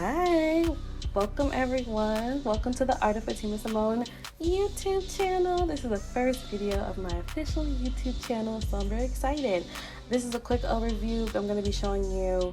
Hi, welcome everyone. Welcome to the Art of Fatimah Simone YouTube channel. This is the first video of my official YouTube channel, so I'm very excited. This is a quick overview. I'm going to be showing you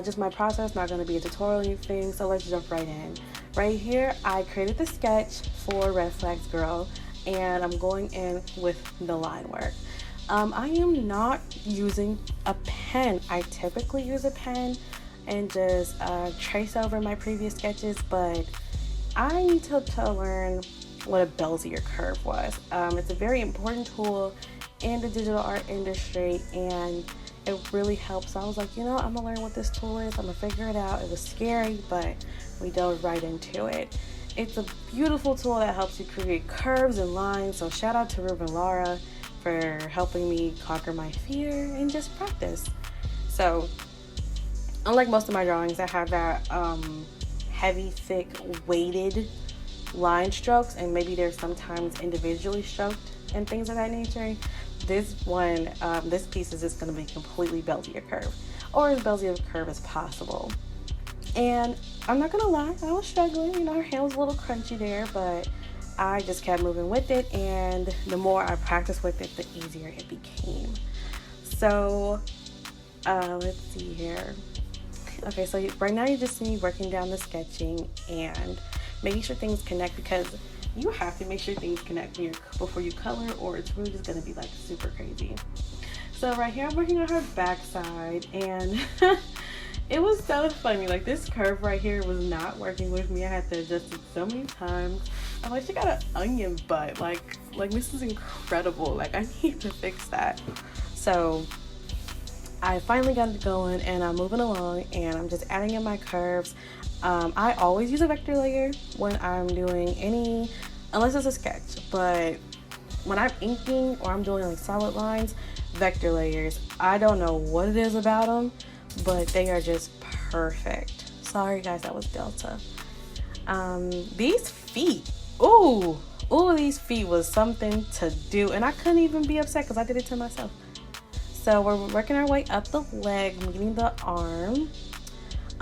just my process, not going to be a tutorial or anything, so let's jump right in. Right here, I created the sketch for Red Flags Girl, and I'm going in with the line work. I am not using a pen. I typically use a pen and just trace over my previous sketches, but I need to learn what a Bezier curve was. It's a very important tool in the digital art industry, and it really helps. So I was like, I'm gonna learn what this tool is. I'm gonna figure it out. It was scary, but we dove right into it. It's a beautiful tool that helps you create curves and lines. So shout out to Ruben Lara for helping me conquer my fear and just practice. So unlike most of my drawings that have that heavy, thick, weighted line strokes, and maybe they're sometimes individually stroked and things of that nature, this one, this piece is just going to be completely Bezier curve, or as Bezier curve as possible. And I'm not going to lie, I was struggling. Her hand was a little crunchy there, but I just kept moving with it, and the more I practiced with it, the easier it became. So let's see here. Okay, so right now you just see me working down the sketching and making sure things connect, because you have to make sure things connect before you color, or it's really just going to be like super crazy. So right here I'm working on her backside, and it was so funny. Like, this curve right here was not working with me. I had to adjust it so many times. I'm like, she got an onion butt. Like this is incredible. Like, I need to fix that. So I finally got it going, and I'm moving along, and I'm just adding in my curves. I always use a vector layer when I'm doing unless it's a sketch, but when I'm inking or I'm doing like solid lines, vector layers, I don't know what it is about them, but they are just perfect. Sorry guys, that was Delta. These feet, these feet was something to do, and I couldn't even be upset because I did it to myself. So we're working our way up the leg, meeting the arm.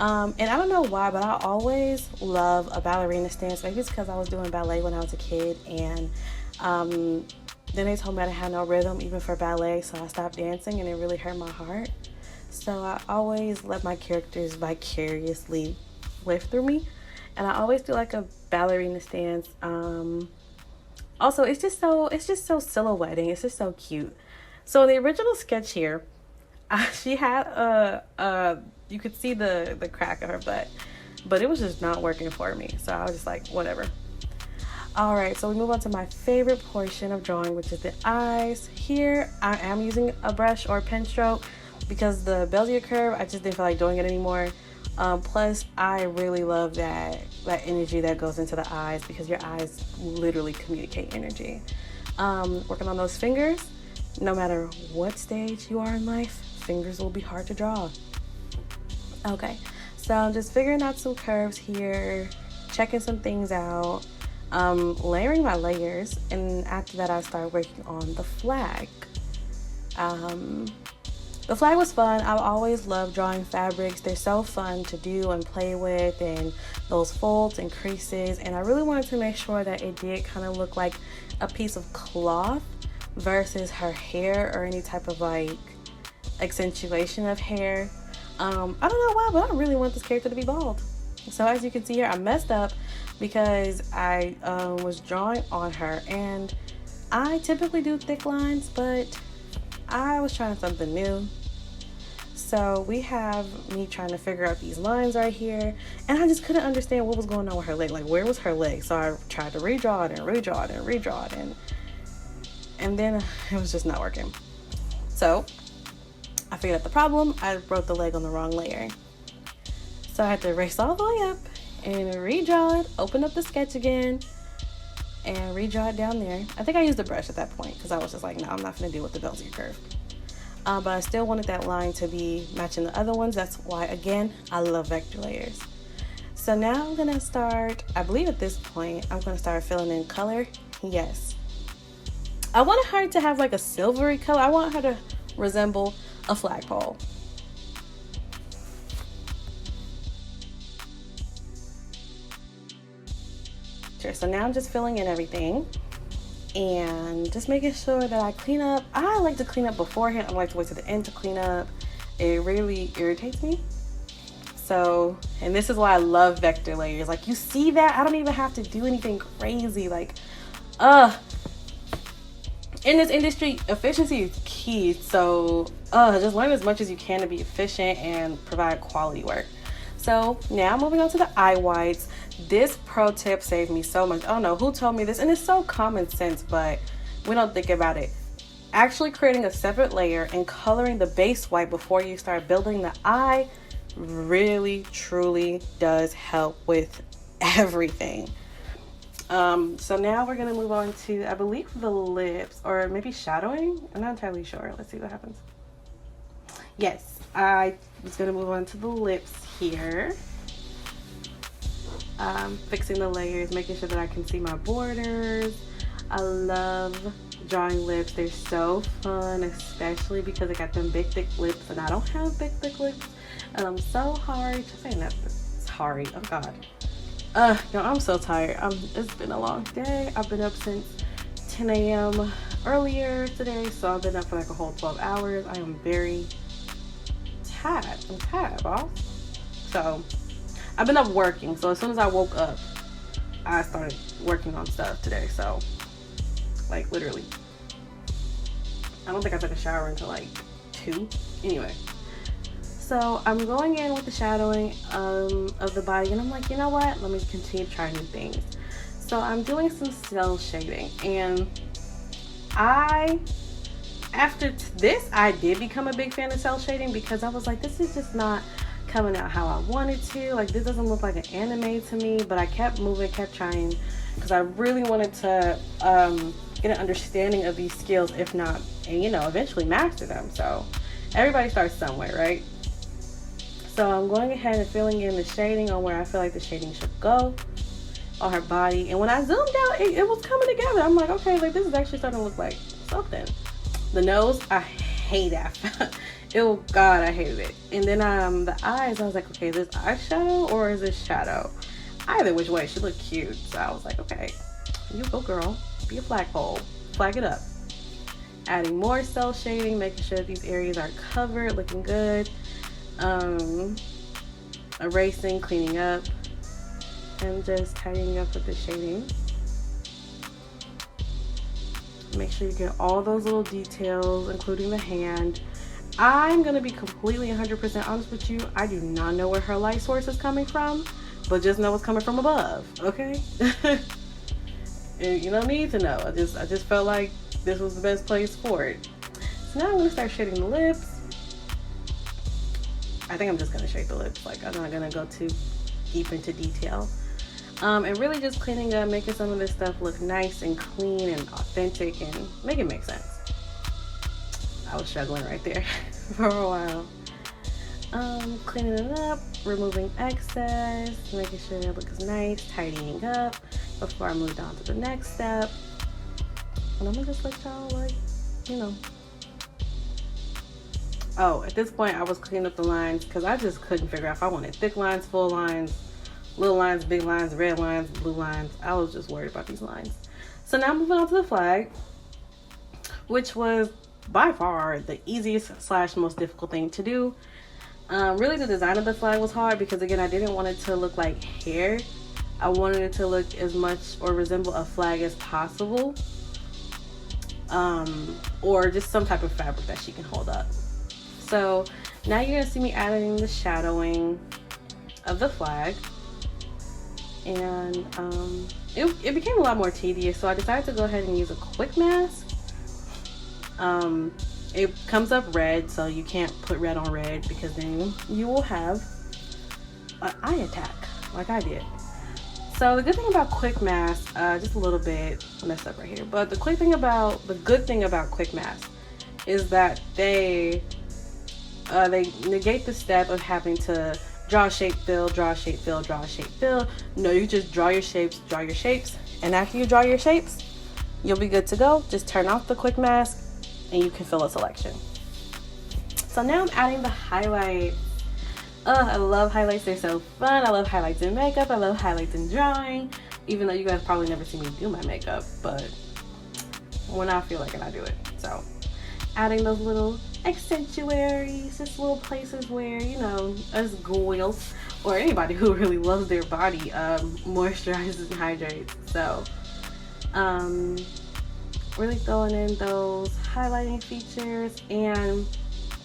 And I don't know why, but I always love a ballerina stance. Maybe it's because I was doing ballet when I was a kid, and then they told me I had no rhythm even for ballet, so I stopped dancing, and it really hurt my heart. So I always let my characters vicariously live through me, and I always do like a ballerina stance. Also, it's just so silhouetting. It's just so cute. So the original sketch here, she had you could see the crack of her butt, but it was just not working for me. So I was just like, whatever. All right, so we move on to my favorite portion of drawing, which is the eyes. Here, I am using a brush or a pen stroke because the Bezier curve, I just didn't feel like doing it anymore. Plus, I really love that energy that goes into the eyes, because your eyes literally communicate energy. Working on those fingers. No matter what stage you are in life, fingers will be hard to draw. Okay, so I'm just figuring out some curves here, checking some things out, layering my layers, and after that I started working on the flag. The flag was fun. I've always loved drawing fabrics. They're so fun to do and play with, and those folds and creases, and I really wanted to make sure that it did kind of look like a piece of cloth versus her hair or any type of like accentuation of hair. I don't know why, but I really want this character to be bald. So as you can see here, I messed up because I was drawing on her, and I typically do thick lines, but I was trying something new. So we have me trying to figure out these lines right here, and I just couldn't understand what was going on with her leg. Like, where was her leg? So I tried to redraw it and redraw it and redraw it, and then it was just not working. So I figured out the problem. I wrote the leg on the wrong layer. So I had to erase all the way up and redraw it, open up the sketch again, and redraw it down there. I think I used a brush at that point because I was just like, no, I'm not gonna deal with the Bezier curve. But I still wanted that line to be matching the other ones. That's why, again, I love vector layers. So now I'm gonna start, I believe at this point, I'm gonna start filling in color. Yes. I want her to have like a silvery color. I want her to resemble a flagpole. texture. So now I'm just filling in everything and just making sure that I clean up. I like to clean up beforehand. I don't like to wait to the end to clean up. It really irritates me. So, and this is why I love vector layers. Like, you see that? I don't even have to do anything crazy. Like, in this industry, efficiency is key. So, just learn as much as you can to be efficient and provide quality work. So now moving on to the eye whites. This pro tip saved me so much. I don't know who told me this, and it's so common sense, but we don't think about it. Actually creating a separate layer and coloring the base white before you start building the eye really, truly does help with everything. So now we're gonna move on to, I believe, the lips, or maybe shadowing. I'm not entirely sure. Let's see what happens. Yes, I was gonna move on to the lips here. Fixing the layers, making sure that I can see my borders. I love drawing lips. They're so fun, especially because I got them big thick lips and I don't have big thick lips. And I'm so hard. Just saying that. Sorry. Oh God. Yo, I'm so tired. It's been a long day. I've been up since 10 a.m. earlier today, so I've been up for like a whole 12 hours. I am very tired. I'm tired, boss. So I've been up working. So as soon as I woke up, I started working on stuff today. So like literally, I don't think I took a shower until like 2. Anyway. So I'm going in with the shadowing of the body, and I'm like, you know what? Let me continue trying new things. So I'm doing some cell shading, and after this, I did become a big fan of cell shading because I was like, this is just not coming out how I wanted to. Like, this doesn't look like an anime to me, but I kept moving, kept trying, because I really wanted to get an understanding of these skills, if not, and you know, eventually master them. So everybody starts somewhere, right? So I'm going ahead and filling in the shading on where I feel like the shading should go on her body. And when I zoomed out, it was coming together. I'm like, okay, like this is actually starting to look like something. The nose, I hate that. Oh God, I hated it. And then the eyes, I was like, okay, is this eyeshadow or is this shadow? Either which way, she looked cute. So I was like, okay, you go girl, be a flagpole, flag it up. Adding more cell shading, making sure that these areas are covered, looking good. Erasing, cleaning up, and just tidying up with the shading. Make sure you get all those little details, including the hand. I'm gonna be completely 100% honest with you. I do not know where her light source is coming from, but just know it's coming from above, okay? And you don't need to know. I just felt like this was the best place for it. So now I'm gonna start shading the lips. I think I'm just gonna shade the lips. Like, I'm not gonna go too deep into detail. And really just cleaning up, making some of this stuff look nice and clean and authentic and make it make sense. I was struggling right there for a while. Cleaning it up, removing excess, making sure it looks nice, tidying up before I moved on to the next step. And I'm gonna just let y'all, like, you know. Oh, at this point I was cleaning up the lines because I just couldn't figure out if I wanted thick lines, full lines, little lines, big lines, red lines, blue lines. I was just worried about these lines. So now moving on to the flag, which was by far the easiest / most difficult thing to do. Really the design of the flag was hard because, again, I didn't want it to look like hair. I wanted it to look as much or resemble a flag as possible, or just some type of fabric that she can hold up. So now you're gonna see me adding the shadowing of the flag, and it became a lot more tedious, so I decided to go ahead and use a quick mask. It comes up red, so you can't put red on red because then you will have an eye attack like I did. So the good thing about quick masks, just a little bit messed up right here, but the good thing about quick masks is that they negate the step of having to draw, shape, fill, draw, shape, fill, draw, shape, fill. No, you just draw your shapes, and after you draw your shapes, you'll be good to go. Just turn off the quick mask and you can fill a selection. So now I'm adding the highlights. I love highlights, they're so fun. I love highlights in makeup, I love highlights in drawing. even though you guys probably never see me do my makeup, but when I feel like it, I do it. So adding those little accentuaries, just little places where, you know, us girls or anybody who really loves their body moisturizes and hydrates. So really throwing in those highlighting features. And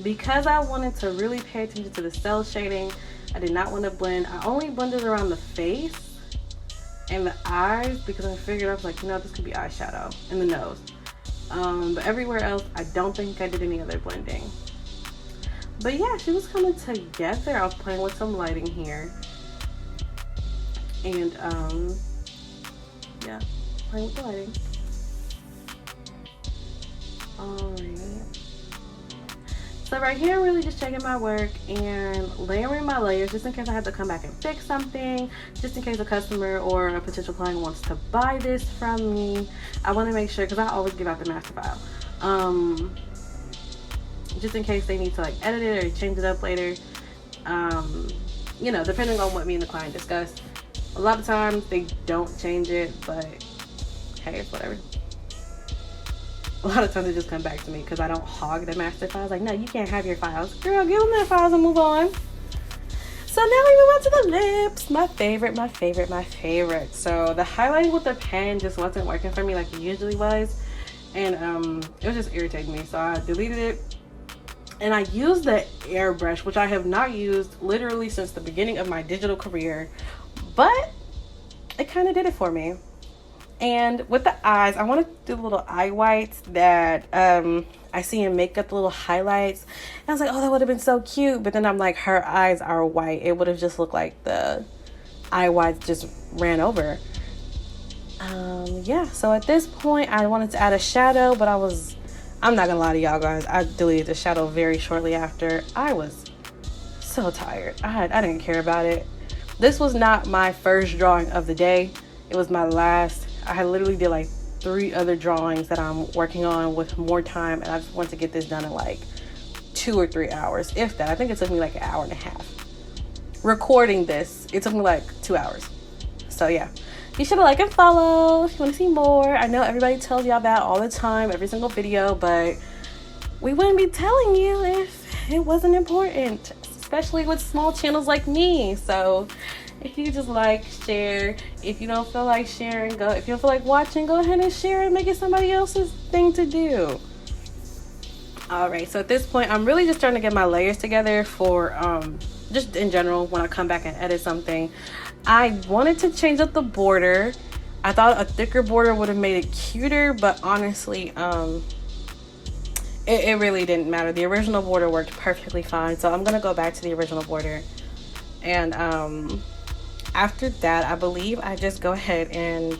because I wanted to really pay attention to the cell shading, I did not want to blend. I only blended around the face and the eyes because I figured, I was like, you know, this could be eyeshadow, and the nose. But everywhere else, I don't think I did any other blending. But yeah, she was coming together. I was playing with some lighting here. And yeah, playing with the lighting. Alright. So right here, I'm really just checking my work and layering my layers just in case I have to come back and fix something, just in case a customer or a potential client wants to buy this from me. I want to make sure, because I always give out the master file, just in case they need to like edit it or change it up later, you know, depending on what me and the client discuss. A lot of times they don't change it, but hey, it's whatever. A lot of times they just come back to me because I don't hog the master files. Like, no, you can't have your files. Girl, give them their files and move on. So now we move on to the lips. My favorite. So the highlighting with the pen just wasn't working for me like it usually was. And it was just irritating me. So I deleted it. And I used the airbrush, which I have not used literally since the beginning of my digital career. But it kind of did it for me. And with the eyes, I want to do the little eye whites that I see in makeup, the little highlights. And I was like, oh, that would have been so cute. But then I'm like, her eyes are white. It would have just looked like the eye whites just ran over. Yeah, so at this point, I wanted to add a shadow, but I'm not going to lie to y'all guys. I deleted the shadow very shortly after. I was so tired. I didn't care about it. This was not my first drawing of the day. It was my last. I had literally did like 3 other drawings that I'm working on with more time, and I just want to get this done in like 2 or 3 hours, if that. I think it took me like an hour and a half. Recording this, it took me like 2 hours. So yeah, be sure to like and follow if you want to see more. I know everybody tells y'all that all the time, every single video, but we wouldn't be telling you if it wasn't important, especially with small channels like me. So if you just like, share. If you don't feel like sharing, go. If you don't feel like watching, go ahead and share and make it somebody else's thing to do. Alright, so at this point, I'm really just trying to get my layers together for, just in general, when I come back and edit something. I wanted to change up the border. I thought a thicker border would have made it cuter, but honestly, it really didn't matter. The original border worked perfectly fine, so I'm going to go back to the original border. And, after that, I believe I just go ahead and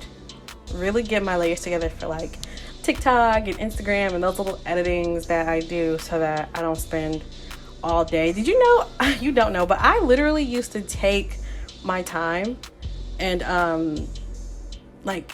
really get my layers together for like TikTok and Instagram and those little editings that I do so that I don't spend all day. Did you know? You don't know, but I literally used to take my time and like